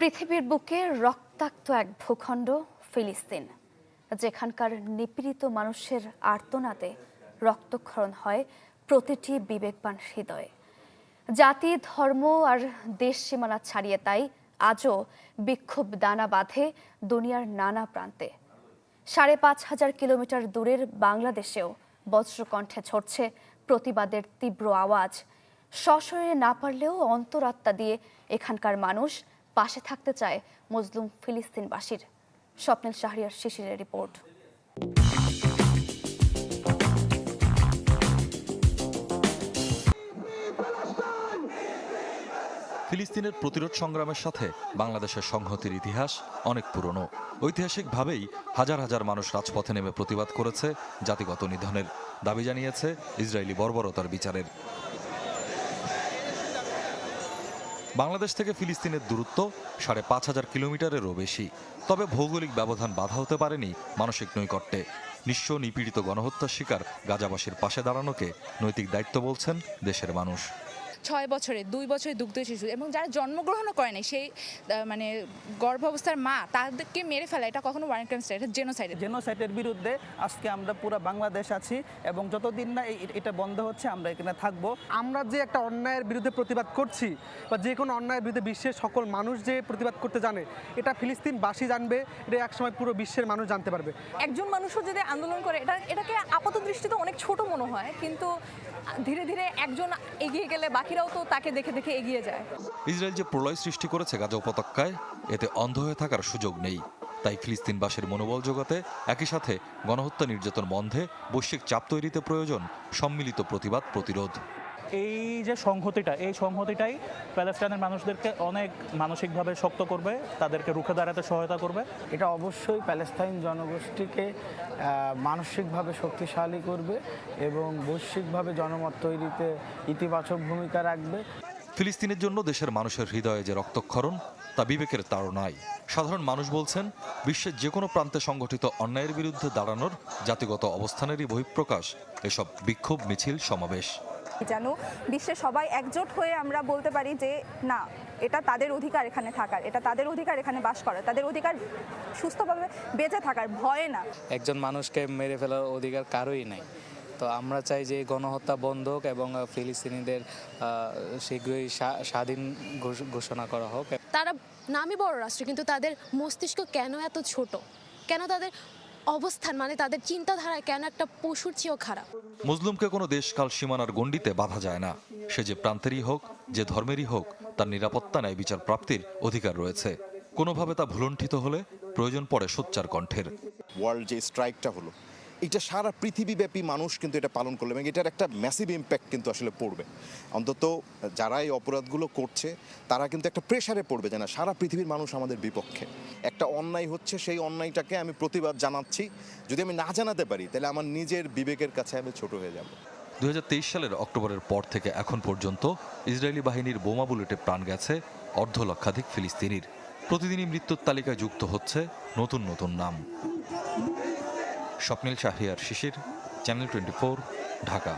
পৃথিবীর বুকে রক্তাক্ত এক ভূখণ্ড ফিলিস্তিন, যেখানকার নিপীড়িত মানুষের আর্তনাদে রক্তক্ষরণ হয় প্রতিটি বিবেকবান হৃদয়ে। জাতি, ধর্ম আর দেশ সীমানা ছাড়িয়ে তাই আজও বিক্ষোভ দানা বাঁধে দুনিয়ার নানা প্রান্তে। ৫,৫০০ কিলোমিটার দূরের বাংলাদেশেও বজ্রকণ্ঠে ছড়ছে প্রতিবাদের তীব্র আওয়াজ। সশরীরে না পারলেও অন্তরাত্মা দিয়ে এখানকার মানুষ পাশে থাকতে চায় মজলুম ফিলিস্তিনবাসীর। স্বপ্নিল শাহরিয়ার শিশিরের রিপোর্ট। ফিলিস্তিনের প্রতিরোধ সংগ্রামের সাথে বাংলাদেশের সংহতির ইতিহাস অনেক পুরনো। ঐতিহাসিকভাবেই হাজার হাজার মানুষ রাজপথে নেমে প্রতিবাদ করেছে জাতিগত নিধনের দাবি জানিয়েছে ইসরায়েলি বর্বরতার বিচারের। বাংলাদেশ থেকে ফিলিস্তিনের দূরত্ব ৫,৫০০ কিলোমিটারেরও বেশি। তবে ভৌগোলিক ব্যবধান বাধা হতে পারেনি মানসিক নৈকট্যে। নিঃস্ব নিপীড়িত গণহত্যার শিকার গাজাবাসীর পাশে দাঁড়ানোকে নৈতিক দায়িত্ব বলছেন দেশের মানুষ। ৬ বছরে ২ বছরের দুগ্ধ শিশু এবং যারা জন্মগ্রহণও করে নাই, সেই গর্ভাবস্থার মা, তাদেরকে মেরে ফেলা এটা কখনো ওয়ার ক্রাইম, এটা জেনোসাইডের বিরুদ্ধে আজকে আমরা পুরো বাংলাদেশ আছি এবং যতদিন না এটা বন্ধ হচ্ছে আমরা এখানে থাকবো। আমরা যে একটা অন্যায়ের বিরুদ্ধে প্রতিবাদ করছি বা যে কোনো অন্যায়ের বিরুদ্ধে বিশ্বের সকল মানুষ যে প্রতিবাদ করতে জানে, এটা ফিলিস্তিনবাসী জানবে, এটা একসময় পুরো বিশ্বের মানুষ জানতে পারবে। একজন মানুষও যদি আন্দোলন করে, এটাকে আপাত দৃষ্টিতে অনেক ছোট মনে হয়, কিন্তু ধীরে ধীরে একজন এগিয়ে গেলে বাকিরাও তো তাকে দেখে দেখে এগিয়ে যায়। ইসরায়েল যে প্রলয় সৃষ্টি করেছে গাজা উপত্যকায়, এতে অন্ধ হয়ে থাকার সুযোগ নেই। তাই ফিলিস্তিনবাসীর মনোবল জোগাতে একই সাথে গণহত্যা নির্যাতন বন্ধে বৈশ্বিক চাপ তৈরিতে প্রয়োজন সম্মিলিত প্রতিবাদ প্রতিরোধ। এই যে সংহতিটাই প্যালেস্টাইনের মানুষদেরকে অনেক মানসিকভাবে শক্ত করবে, তাদেরকে রুখে দাঁড়াতে সহায়তা করবে। এটা অবশ্যই প্যালেস্টাইন জনগোষ্ঠীকে মানসিকভাবে শক্তিশালী করবে এবং বৈশ্বিকভাবে জনমত তৈরিতে ইতিবাচক ভূমিকা রাখবে। ফিলিস্তিনের জন্য দেশের মানুষের হৃদয়ে যে রক্তক্ষরণ, তা বিবেকের তাড়নায়। সাধারণ মানুষ বলছেন, বিশ্বের যে কোনো প্রান্তে সংগঠিত অন্যায়ের বিরুদ্ধে দাঁড়ানোর জাতিগত অবস্থানেরই বহিঃপ্রকাশ এসব বিক্ষোভ, মিছিল, সমাবেশ। যেন বিশ্বের সবাই একজোট হয়ে আমরা বলতে পারি যে না, এটা তাদের অধিকার এখানে থাকার, এটা তাদের অধিকার এখানে বাস করার, তাদের অধিকার সুস্থভাবে বেঁচে থাকার, ভয়ে না। একজন মানুষকে মেরে ফেলার অধিকার কারোই নাই। তো আমরা চাই যে গণহত্যা বন্ধ হোক এবং ফিলিস্তিনিদের শীঘ্রই স্বাধীন ঘোষণা করা হোক। তারা নামই বড় রাষ্ট্র, কিন্তু তাদের মস্তিষ্ক কেন এত ছোট? কেন তাদের অবস্থান, তাদের চিন্তাধারায় কেন একটা পশুর চেয়েও খারাপ? মজলুমকে কোনো দেশকাল সীমানার গণ্ডিতে বাধা যায় না। সে যে প্রান্তেরই হোক, যে ধর্মেরই হোক, তার নিরাপত্তা ন্যায় বিচার প্রাপ্তির অধিকার রয়েছে। কোনোভাবে তা ভুলণ্ঠিত হলে প্রয়োজন পড়ে সোচ্চার কণ্ঠের। ওয়ার্ল্ড যে স্ট্রাইকটা হলো, এটা সারা পৃথিবীব্যাপী মানুষ কিন্তু এটা পালন করলো এবং এটার একটা ম্যাসিভ ইম্প্যাক্ট কিন্তু আসলে পড়বে। অন্তত যারা এই অপরাধগুলো করছে তারা কিন্তু একটা প্রেশারে পড়বে যে না, সারা পৃথিবীর মানুষ আমাদের বিপক্ষে। একটা অন্যায় হচ্ছে, সেই অন্যায়টাকে আমি প্রতিবাদ জানাচ্ছি। যদি আমি না জানাতে পারি, তাহলে আমার নিজের বিবেকের কাছে আমি ছোট হয়ে যাব। ২০২৩ সালের অক্টোবরের পর থেকে এখন পর্যন্ত ইসরায়েলি বাহিনীর বোমা বুলেটে প্রাণ গেছে ১.৫ লক্ষাধিক ফিলিস্তিনির। প্রতিদিনই মৃত্যুর তালিকায় যুক্ত হচ্ছে নতুন নতুন নাম। স্বপ্নিল শাহরিয়ার শিশির, চ্যানেল 24, ঢাকা।